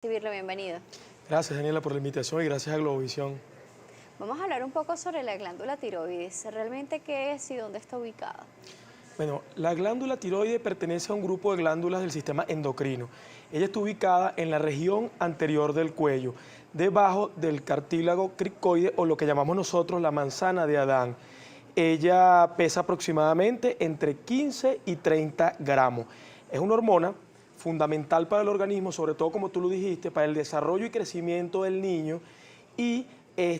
Recibirlo, bienvenido. Gracias, Daniela, por la invitación y gracias a Globovisión. Vamos a hablar un poco sobre la glándula tiroides. ¿Realmente qué es y dónde está ubicada? Bueno, la glándula tiroide pertenece a un grupo de glándulas del sistema endocrino. Ella está ubicada en la región anterior del cuello, debajo del cartílago cricoide o lo que llamamos nosotros la manzana de Adán. Ella pesa aproximadamente entre 15 y 30 gramos. Es una hormona fundamental para el organismo, sobre todo como tú lo dijiste, para el desarrollo y crecimiento del niño y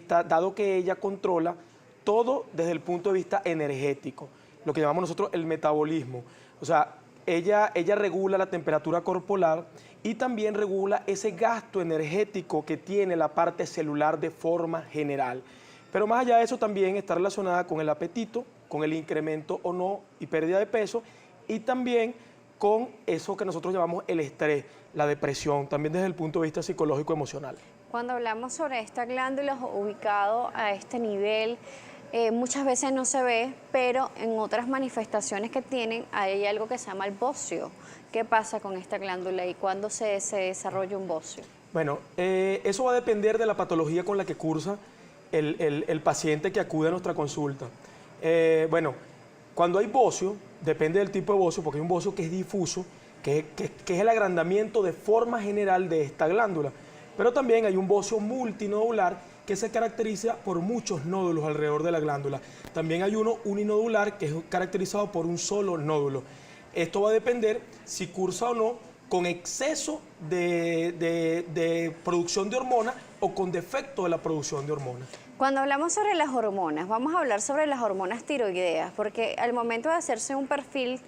dado que ella controla todo desde el punto de vista energético, lo que llamamos nosotros el metabolismo. O sea, ella regula la temperatura corporal y también regula ese gasto energético que tiene la parte celular de forma general. Pero más allá de eso también está relacionada con el apetito, con el incremento o no y pérdida de peso y también con eso que nosotros llamamos el estrés, la depresión, también desde el punto de vista psicológico emocional. Cuando hablamos sobre esta glándula ubicado a este nivel, muchas veces no se ve, pero en otras manifestaciones que tienen hay algo que se llama el bocio. ¿Qué pasa con esta glándula y cuándo se desarrolla un bocio? Bueno, eso va a depender de la patología con la que cursa el paciente que acude a nuestra consulta. Cuando hay bocio, depende del tipo de bocio, porque hay un bocio que es difuso, que es el agrandamiento de forma general de esta glándula. Pero también hay un bocio multinodular que se caracteriza por muchos nódulos alrededor de la glándula. También hay uno uninodular que es caracterizado por un solo nódulo. Esto va a depender si cursa o no con exceso de producción de hormonas o con defecto de la producción de hormonas. Cuando hablamos sobre las hormonas, vamos a hablar sobre las hormonas tiroideas, porque al momento de hacerse un perfil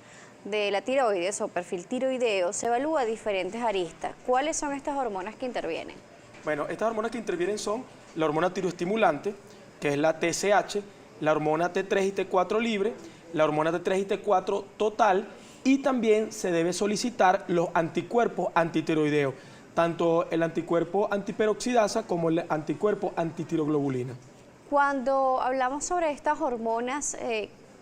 de la tiroides o perfil tiroideo, se evalúa diferentes aristas. ¿Cuáles son estas hormonas que intervienen? Bueno, estas hormonas que intervienen son la hormona tiroestimulante, que es la TSH, la hormona T3 y T4 libre, la hormona T3 y T4 total, y también se debe solicitar los anticuerpos antitiroideos, tanto el anticuerpo antiperoxidasa como el anticuerpo antitiroglobulina. Cuando hablamos sobre estas hormonas,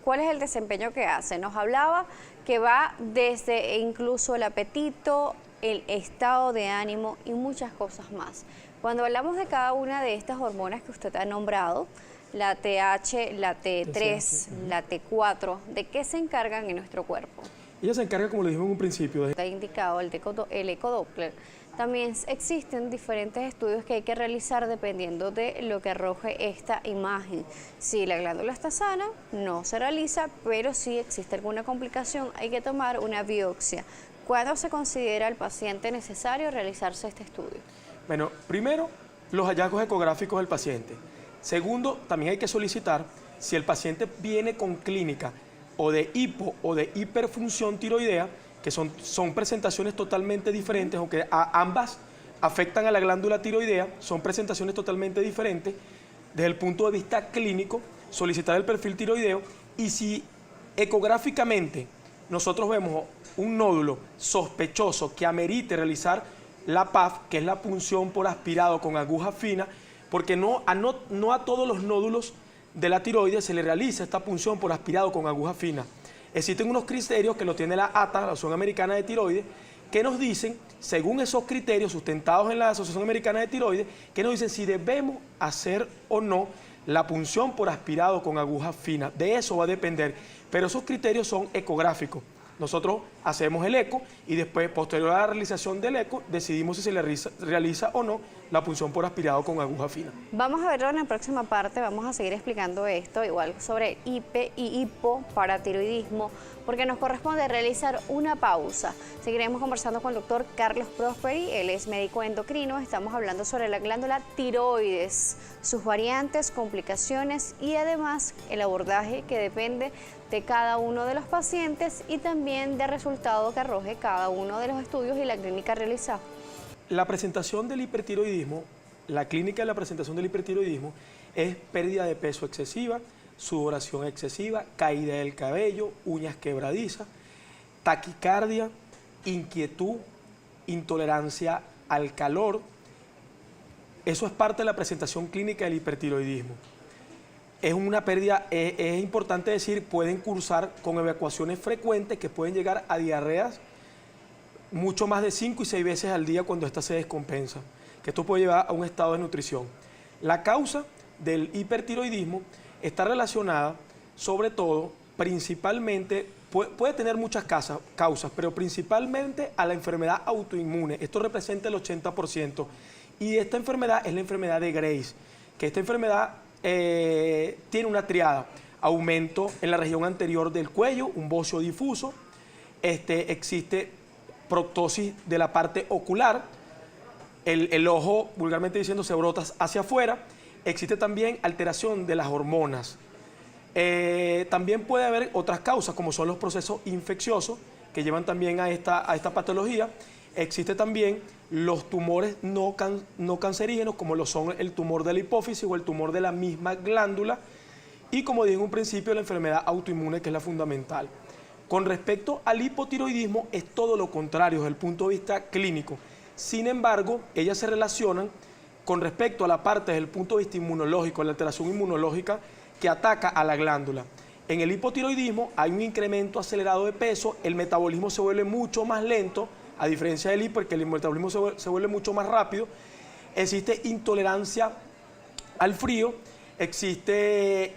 ¿cuál es el desempeño que hace? Nos hablaba que va desde incluso el apetito, el estado de ánimo y muchas cosas más. Cuando hablamos de cada una de estas hormonas que usted ha nombrado, la TH, la T3, la T4, ¿de qué se encargan en nuestro cuerpo? Ella se encarga, como le dijimos en un principio, Está indicado el ecodoppler. También existen diferentes estudios que hay que realizar dependiendo de lo que arroje esta imagen. Si la glándula está sana, no se realiza, pero si existe alguna complicación, hay que tomar una biopsia. ¿Cuándo se considera al paciente necesario realizarse este estudio? Bueno, primero, los hallazgos ecográficos del paciente. Segundo, también hay que solicitar si el paciente viene con clínica o de hipo o de hiperfunción tiroidea, que son presentaciones totalmente diferentes, aunque ambas afectan a la glándula tiroidea, son presentaciones totalmente diferentes. Desde el punto de vista clínico, solicitar el perfil tiroideo y si ecográficamente nosotros vemos un nódulo sospechoso que amerite realizar la PAF, que es la punción por aspirado con aguja fina, porque no a todos los nódulos de la tiroides se le realiza esta punción por aspirado con aguja fina. Existen unos criterios que lo tiene la ATA, la Asociación Americana de Tiroides, que nos dicen, según esos criterios sustentados en la Asociación Americana de Tiroides, que nos dicen si debemos hacer o no la punción por aspirado con aguja fina. De eso va a depender, pero esos criterios son ecográficos. Nosotros hacemos el eco y después, posterior a la realización del eco, decidimos si se le realiza o no la punción por aspirado con aguja fina. Vamos a verlo en la próxima parte, vamos a seguir explicando esto, igual sobre hipe y hipoparatiroidismo, porque nos corresponde realizar una pausa. Seguiremos conversando con el doctor Carlos Prosperi, él es médico endocrino, estamos hablando sobre la glándula tiroides, sus variantes, complicaciones y además el abordaje que depende de cada uno de los pacientes y también del resultado que arroje cada uno de los estudios y la clínica realizada. La presentación del hipertiroidismo, la clínica de la presentación del hipertiroidismo es pérdida de peso excesiva, sudoración excesiva, caída del cabello, uñas quebradizas, taquicardia, inquietud, intolerancia al calor. Eso es parte de la presentación clínica del hipertiroidismo. Es una pérdida, es importante decir, pueden cursar con evacuaciones frecuentes que pueden llegar a diarreas mucho más de 5 y 6 veces al día cuando ésta se descompensa, que esto puede llevar a un estado de desnutrición. La causa del hipertiroidismo está relacionada, sobre todo, principalmente, puede tener muchas causas, pero principalmente a la enfermedad autoinmune. Esto representa el 80%. Y esta enfermedad es la enfermedad de Graves, que esta enfermedad tiene una triada: aumento en la región anterior del cuello, un bocio difuso, existe proptosis de la parte ocular, el ojo, vulgarmente diciendo, se brota hacia afuera, existe también alteración de las hormonas. También puede haber otras causas, como son los procesos infecciosos, que llevan también a esta patología. Existe también los tumores no cancerígenos, como lo son el tumor de la hipófisis o el tumor de la misma glándula. Y como dije en un principio, la enfermedad autoinmune, que es la fundamental. Con respecto al hipotiroidismo, es todo lo contrario desde el punto de vista clínico. Sin embargo, ellas se relacionan con respecto a la parte desde el punto de vista inmunológico, la alteración inmunológica que ataca a la glándula. En el hipotiroidismo hay un incremento acelerado de peso, el metabolismo se vuelve mucho más lento, a diferencia del hiper, que el metabolismo se vuelve mucho más rápido. Existe intolerancia al frío, existe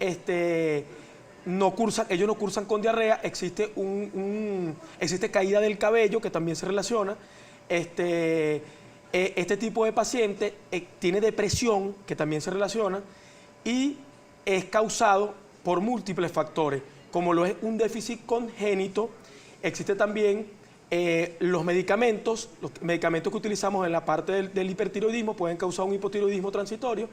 ellos no cursan con diarrea, existe caída del cabello, que también se relaciona. Este tipo de paciente tiene depresión, que también se relaciona, y es causado por múltiples factores, como lo es un déficit congénito. Existe también los medicamentos que utilizamos en la parte del hipertiroidismo pueden causar un hipotiroidismo transitorio.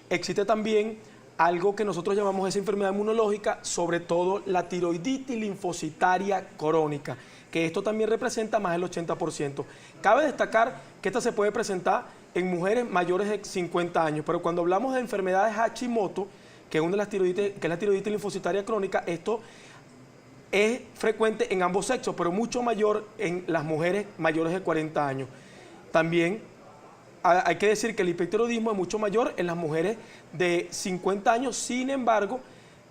Existe también algo que nosotros llamamos esa enfermedad inmunológica, sobre todo la tiroiditis linfocitaria crónica, que esto también representa más del 80%. Cabe destacar que esta se puede presentar en mujeres mayores de 50 años, pero cuando hablamos de enfermedades Hashimoto, que es la tiroiditis linfocitaria crónica, esto es frecuente en ambos sexos, pero mucho mayor en las mujeres mayores de 40 años. También hay que decir que el hipertiroidismo es mucho mayor en las mujeres de 50 años, sin embargo,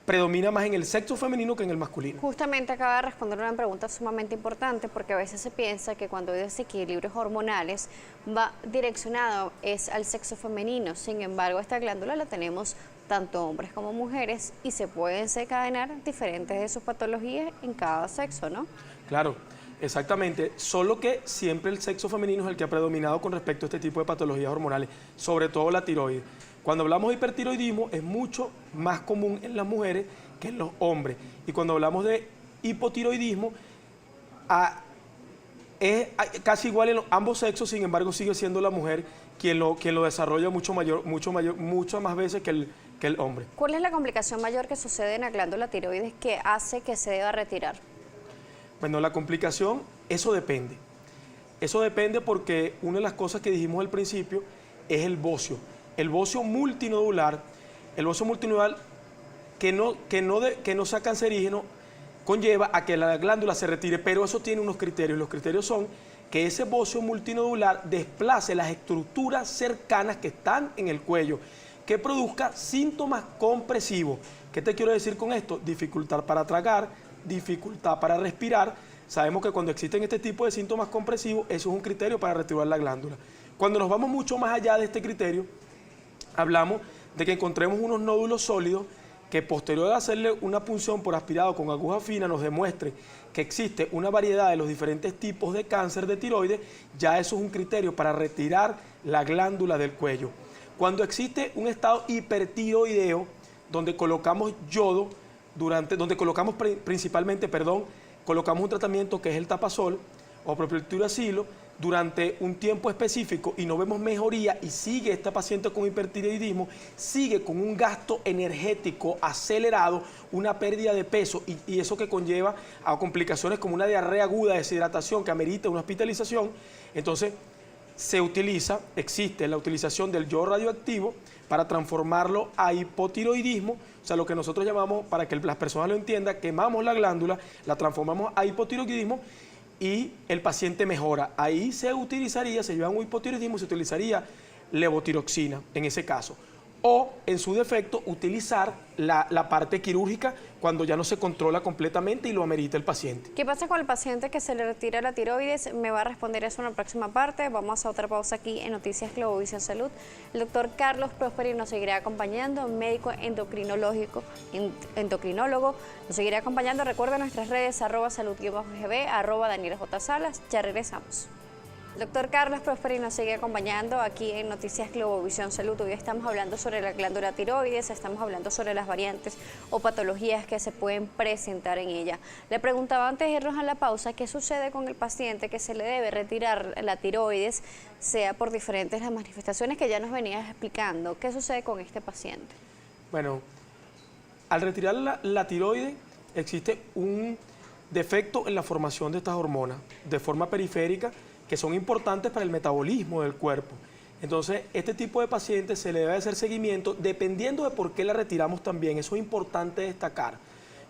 predomina más en el sexo femenino que en el masculino. Justamente acaba de responder una pregunta sumamente importante, porque a veces se piensa que cuando hay desequilibrios hormonales va direccionado al sexo femenino. Sin embargo, esta glándula la tenemos tanto hombres como mujeres y se pueden desencadenar diferentes de sus patologías en cada sexo, ¿no? Claro, exactamente, solo que siempre el sexo femenino es el que ha predominado con respecto a este tipo de patologías hormonales, sobre todo la tiroides. Cuando hablamos de hipertiroidismo es mucho más común en las mujeres que en los hombres. Y cuando hablamos de hipotiroidismo es casi igual en ambos sexos, sin embargo sigue siendo la mujer quien lo desarrolla muchas más veces que el hombre. ¿Cuál es la complicación mayor que sucede en la glándula tiroides que hace que se deba retirar? Bueno, la complicación, eso depende. Eso depende porque una de las cosas que dijimos al principio es el bocio. El bocio multinodular que no sea cancerígeno, conlleva a que la glándula se retire, pero eso tiene unos criterios. Los criterios son que ese bocio multinodular desplace las estructuras cercanas que están en el cuello, que produzca síntomas compresivos. ¿Qué te quiero decir con esto? Dificultad para tragar, dificultad para respirar. Sabemos que cuando existen este tipo de síntomas compresivos, eso es un criterio para retirar la glándula. Cuando nos vamos mucho más allá de este criterio, hablamos de que encontremos unos nódulos sólidos que posterior a hacerle una punción por aspirado con aguja fina nos demuestre que existe una variedad de los diferentes tipos de cáncer de tiroides. Ya eso es un criterio para retirar la glándula del cuello. Cuando existe un estado hipertiroideo, donde colocamos yodo, colocamos un tratamiento que es el tapasol o propiltiuracilo durante un tiempo específico y no vemos mejoría y sigue esta paciente con hipertiroidismo, sigue con un gasto energético acelerado, una pérdida de peso y eso que conlleva a complicaciones como una diarrea aguda, deshidratación que amerita una hospitalización. Entonces existe la utilización del yodo radioactivo para transformarlo a hipotiroidismo, o sea, lo que nosotros llamamos, para que las personas lo entiendan, quemamos la glándula, la transformamos a hipotiroidismo y el paciente mejora. Ahí se lleva un hipotiroidismo, se utilizaría levotiroxina en ese caso. o, en su defecto, utilizar la parte quirúrgica cuando ya no se controla completamente y lo amerita el paciente. ¿Qué pasa con el paciente que se le retira la tiroides? Me va a responder eso en la próxima parte. Vamos a otra pausa aquí en Noticias Globovisión Salud. El doctor Carlos Prosperi nos seguirá acompañando, médico endocrinólogo. Nos seguirá acompañando. Recuerda nuestras redes, @salud_gb, @Daniela J. Salas. Ya regresamos. Doctor Carlos Prosperi nos sigue acompañando aquí en Noticias Globovisión Salud. Hoy estamos hablando sobre la glándula tiroides, estamos hablando sobre las variantes o patologías que se pueden presentar en ella. Le preguntaba antes de irnos a la pausa, ¿qué sucede con el paciente que se le debe retirar la tiroides, sea por diferentes las manifestaciones que ya nos venías explicando? ¿Qué sucede con este paciente? Bueno, al retirar la tiroides existe un defecto en la formación de estas hormonas de forma periférica, que son importantes para el metabolismo del cuerpo. Entonces, este tipo de pacientes se le debe hacer seguimiento dependiendo de por qué la retiramos también. Eso es importante destacar,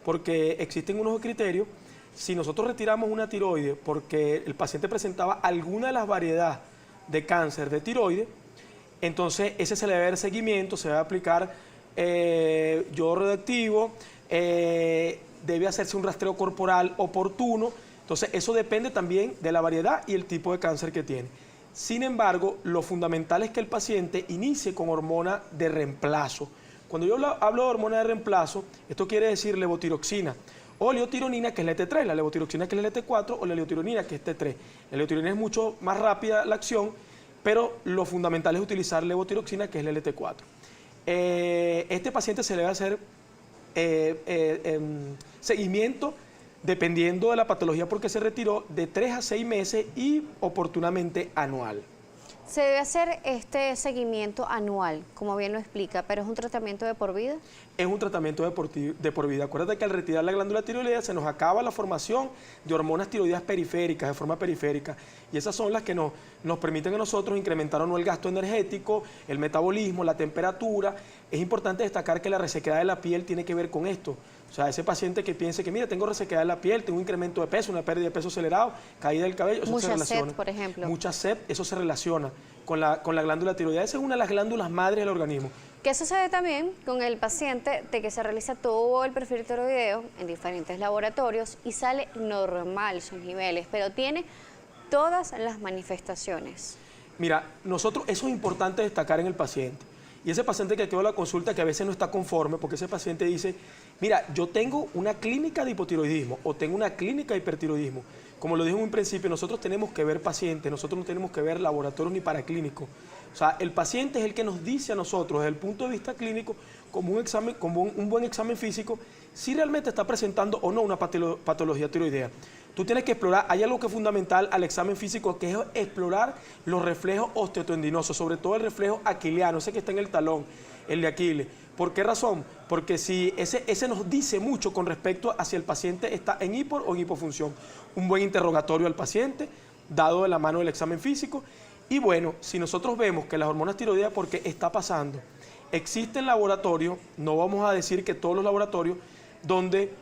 porque existen unos criterios. Si nosotros retiramos una tiroides porque el paciente presentaba alguna de las variedades de cáncer de tiroides, entonces ese se le debe dar seguimiento, se debe aplicar yodo radioactivo, debe hacerse un rastreo corporal oportuno. Entonces, eso depende también de la variedad y el tipo de cáncer que tiene. Sin embargo, lo fundamental es que el paciente inicie con hormona de reemplazo. Cuando yo hablo de hormona de reemplazo, esto quiere decir levotiroxina o leotironina, que es la T3, la levotiroxina, que es la T4, o la leotironina, que es T3. La leotironina es mucho más rápida la acción, pero lo fundamental es utilizar levotiroxina, que es la LT4. Este paciente se le va a hacer seguimiento dependiendo de la patología porque se retiró, de 3 a 6 meses y oportunamente anual. Se debe hacer este seguimiento anual, como bien lo explica, pero ¿es un tratamiento de por vida? Es un tratamiento de por vida. Acuérdate que al retirar la glándula tiroidea se nos acaba la formación de hormonas tiroideas periféricas, de forma periférica, y esas son las que nos permiten a nosotros incrementar o no el gasto energético, el metabolismo, la temperatura. Es importante destacar que la resequedad de la piel tiene que ver con esto. O sea, ese paciente que piense que, mira, tengo resequedad de la piel, tengo un incremento de peso, una pérdida de peso acelerado, caída del cabello, eso se relaciona. Mucha sed, por ejemplo. Mucha sed, eso se relaciona con la glándula tiroidea. Esa es una de las glándulas madres del organismo. ¿Qué sucede también con el paciente de que se realiza todo el perfil tiroideo en diferentes laboratorios y sale normal sus niveles, pero tiene todas las manifestaciones? Mira, eso es importante destacar en el paciente. Y ese paciente que quedó a la consulta que a veces no está conforme porque ese paciente dice, mira, yo tengo una clínica de hipotiroidismo o tengo una clínica de hipertiroidismo. Como lo dije en un principio, nosotros tenemos que ver pacientes, nosotros no tenemos que ver laboratorios ni paraclínicos. O sea, el paciente es el que nos dice a nosotros, desde el punto de vista clínico, como un buen examen físico, si realmente está presentando o no una patología tiroidea. Tú tienes que explorar, hay algo que es fundamental al examen físico, que es explorar los reflejos osteotendinosos, sobre todo el reflejo aquiliano, ese que está en el talón, el de Aquiles. ¿Por qué razón? Porque si ese nos dice mucho con respecto a si el paciente está en hipor o en hipofunción. Un buen interrogatorio al paciente, dado de la mano del examen físico. Y bueno, si nosotros vemos que las hormonas tiroideas, porque está pasando, existen laboratorios, no vamos a decir que todos los laboratorios, donde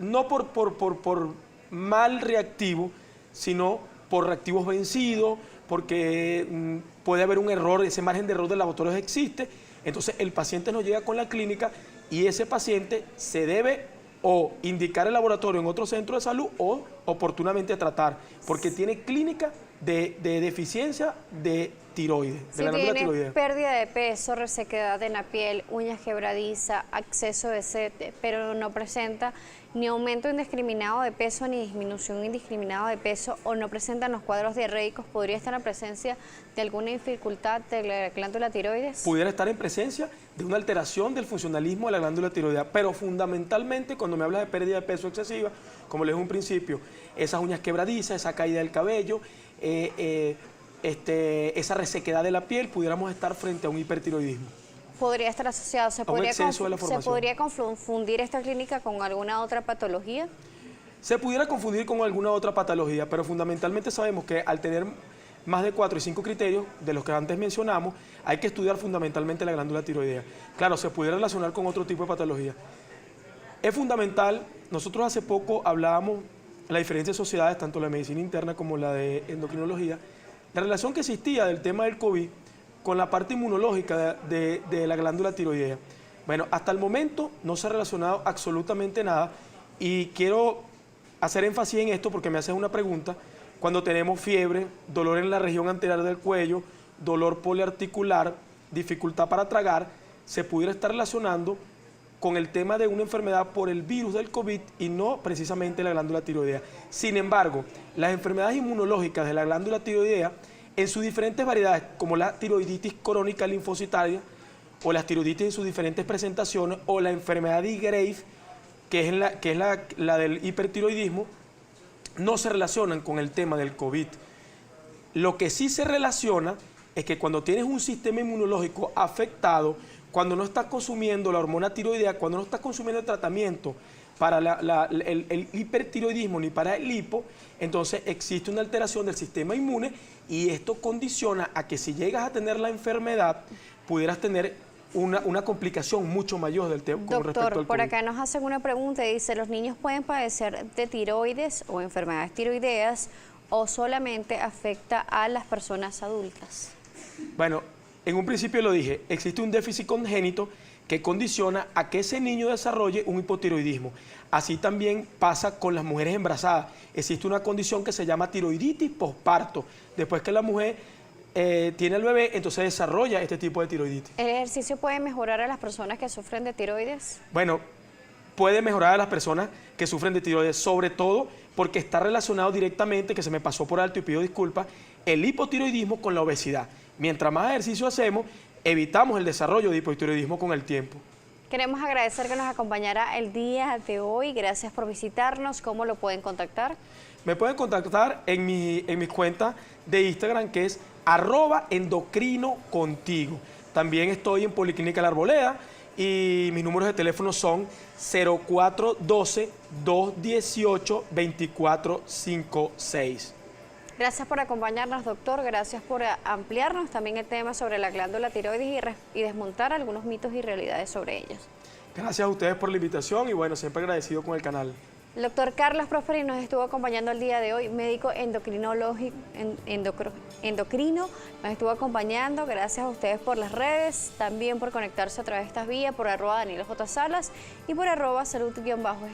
no por mal reactivo, sino por reactivos vencidos, porque puede haber un error, ese margen de error del laboratorio existe. Entonces el paciente nos llega con la clínica y ese paciente se debe o indicar el laboratorio en otro centro de salud o oportunamente tratar, porque tiene clínica de deficiencia de tiroides, de la glándula tiroidea. Si tiene pérdida de peso, resequedad en la piel, uñas quebradizas, exceso de sed, pero no presenta ni aumento indiscriminado de peso ni disminución indiscriminada de peso o no presentan los cuadros diarreicos, ¿podría estar en presencia de alguna dificultad de la glándula tiroides? Pudiera estar en presencia de una alteración del funcionalismo de la glándula tiroidea, pero fundamentalmente cuando me hablas de pérdida de peso excesiva, como les dije en un principio, esas uñas quebradizas, esa caída del cabello, esa resequedad de la piel, pudiéramos estar frente a un hipertiroidismo. ¿Podría estar asociado? ¿Se podría confundir esta clínica con alguna otra patología? Se pudiera confundir con alguna otra patología, pero fundamentalmente sabemos que al tener más de 4 y 5 criterios, de los que antes mencionamos, hay que estudiar fundamentalmente la glándula tiroidea. Claro, se pudiera relacionar con otro tipo de patología. Es fundamental, nosotros hace poco hablábamos de la diferencia de sociedades, tanto la medicina interna como la de endocrinología, la relación que existía del tema del COVID con la parte inmunológica de la glándula tiroidea. Bueno, hasta el momento no se ha relacionado absolutamente nada y quiero hacer énfasis en esto porque me hacen una pregunta. Cuando tenemos fiebre, dolor en la región anterior del cuello, dolor poliarticular, dificultad para tragar, se pudiera estar relacionando con el tema de una enfermedad por el virus del COVID y no precisamente la glándula tiroidea. Sin embargo, las enfermedades inmunológicas de la glándula tiroidea, en sus diferentes variedades, como la tiroiditis crónica linfocitaria, o las tiroiditis en sus diferentes presentaciones, o la enfermedad de Graves, que es la del hipertiroidismo, no se relacionan con el tema del COVID. Lo que sí se relaciona es que cuando tienes un sistema inmunológico afectado, cuando no estás consumiendo la hormona tiroidea, cuando no estás consumiendo el tratamiento para el hipertiroidismo ni para el hipo, entonces existe una alteración del sistema inmune y esto condiciona a que si llegas a tener la enfermedad, pudieras tener una complicación mucho mayor del tema con respecto al COVID. Por acá nos hacen una pregunta y dice, ¿los niños pueden padecer de tiroides o enfermedades tiroideas o solamente afecta a las personas adultas? Bueno, en un principio lo dije, existe un déficit congénito que condiciona a que ese niño desarrolle un hipotiroidismo. Así también pasa con las mujeres embarazadas. Existe una condición que se llama tiroiditis posparto. Después que la mujer tiene el bebé, entonces desarrolla este tipo de tiroiditis. ¿El ejercicio puede mejorar a las personas que sufren de tiroides? Bueno, puede mejorar a las personas que sufren de tiroides, sobre todo porque está relacionado directamente, que se me pasó por alto y pido disculpas, el hipotiroidismo con la obesidad. Mientras más ejercicio hacemos, evitamos el desarrollo de hipotiroidismo con el tiempo. Queremos agradecer que nos acompañara el día de hoy. Gracias por visitarnos. ¿Cómo lo pueden contactar? Me pueden contactar en mi cuenta de Instagram, que es @endocrinocontigo. También estoy en Policlínica La Arboleda y mis números de teléfono son 0412-218-2456. Gracias por acompañarnos, doctor. Gracias por ampliarnos también el tema sobre la glándula tiroides y desmontar algunos mitos y realidades sobre ellos. Gracias a ustedes por la invitación y bueno, siempre agradecido con el canal. El doctor Carlos Prosperi nos estuvo acompañando el día de hoy, médico endocrino, nos estuvo acompañando. Gracias a ustedes por las redes, también por conectarse a través de estas vías, por @DanielJSalas y por @salud_.